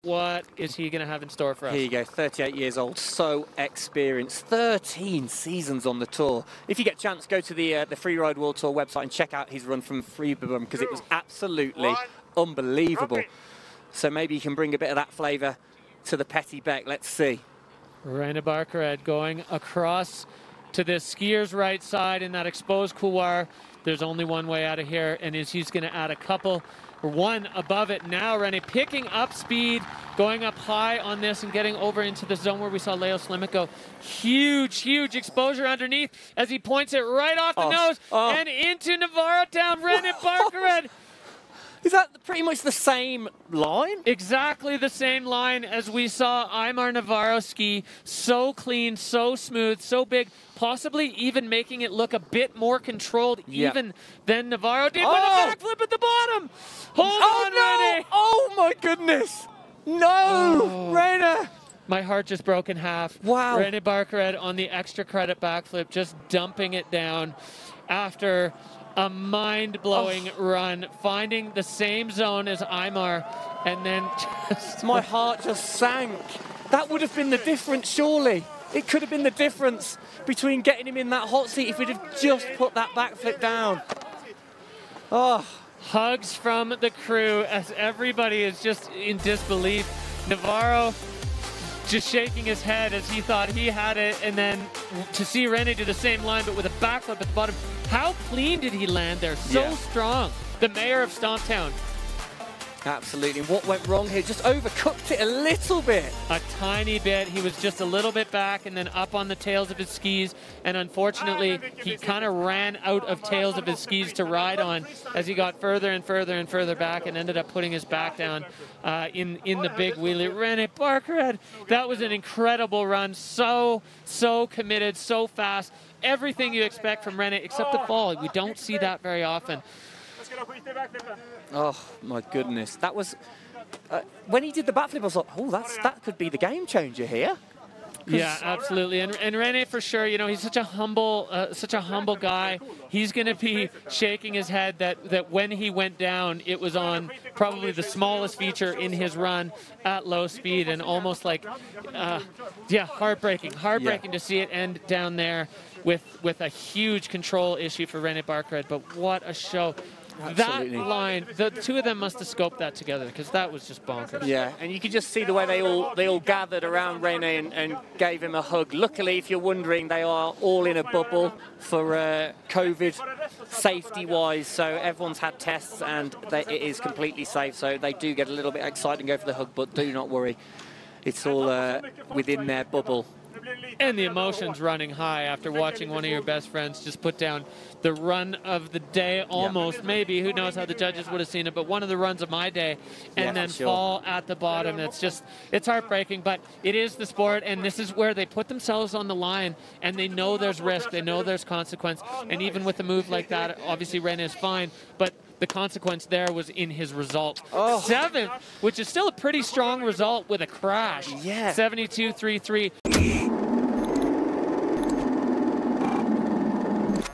What is he going to have in store for us? Here you go, 38 years old, so experienced, 13 seasons on the tour. If you get a chance, go to the Freeride World Tour website and check out his run from Freeride because it was absolutely unbelievable. So maybe you can bring a bit of that flavour to the Petit Bec. Let's see. Reine Barkered going across to the skier's right side in that exposed couloir. There's only one way out of here, and he's going to add a couple. One above it now. Reine picking up speed, going up high on this and getting over into the zone where we saw Leo Slimek go. Huge, huge exposure underneath as he points it right off the nose and into Navarro Town. Reine Barkered. Is that pretty much the same line? Exactly the same line as we saw Aymar Navarro ski. So clean, so smooth, so big, possibly even making it look a bit more controlled even than Navarro did. But a backflip at the bottom. Hold on, Reine. Oh my goodness. No, Reine. My heart just broke in half. Wow. Reine Barkered on the extra credit backflip, just dumping it down after a mind-blowing run, finding the same zone as Aymar, and then just... My heart just sank. That would have been the difference, surely. It could have been the difference between getting him in that hot seat if we'd have just put that backflip down. Oh. Hugs from the crew as everybody is just in disbelief. Navarro just shaking his head as he thought he had it, and then to see Reine do the same line but with a backflip at the bottom. How clean did he land there? So strong. The mayor of Stomptown. Absolutely. What went wrong here? Just overcooked it a little bit. A tiny bit. He was just a little bit back and then up on the tails of his skis. And unfortunately, he kind of ran out of tails of his skis to ride on as he got further and further and further back and ended up putting his back down in the big wheelie. Reine Barkered, that was an incredible run. So committed, so fast. Everything you expect from Reine except the fall. We don't see that very often. Oh my goodness, that was when he did the backflip. I was like, oh, that could be the game changer here. Yeah, absolutely, and Reine for sure. You know, he's such a humble guy. He's going to be shaking his head that when he went down, it was on probably the smallest feature in his run at low speed, and almost like, yeah, heartbreaking to see it end down there with a huge control issue for Reine Barkered. But what a show! Absolutely. That line, the two of them must have scoped that together because that was just bonkers. Yeah, and you could just see the way they all gathered around Reine and gave him a hug. Luckily, if you're wondering, they are all in a bubble for COVID safety-wise, so everyone's had tests and it is completely safe. So they do get a little bit excited and go for the hug, but do not worry, it's all within their bubble. And the emotions running high after watching one of your best friends just put down the run of the day, almost, maybe, who knows how the judges would have seen it, but one of the runs of my day, and then fall at the bottom. It's heartbreaking, but it is the sport, and this is where they put themselves on the line, and they know there's risk, they know there's consequence, and even with a move like that, obviously Reine is fine, but the consequence there was in his result. 7th, which is still a pretty strong result with a crash. Yeah. 72.33.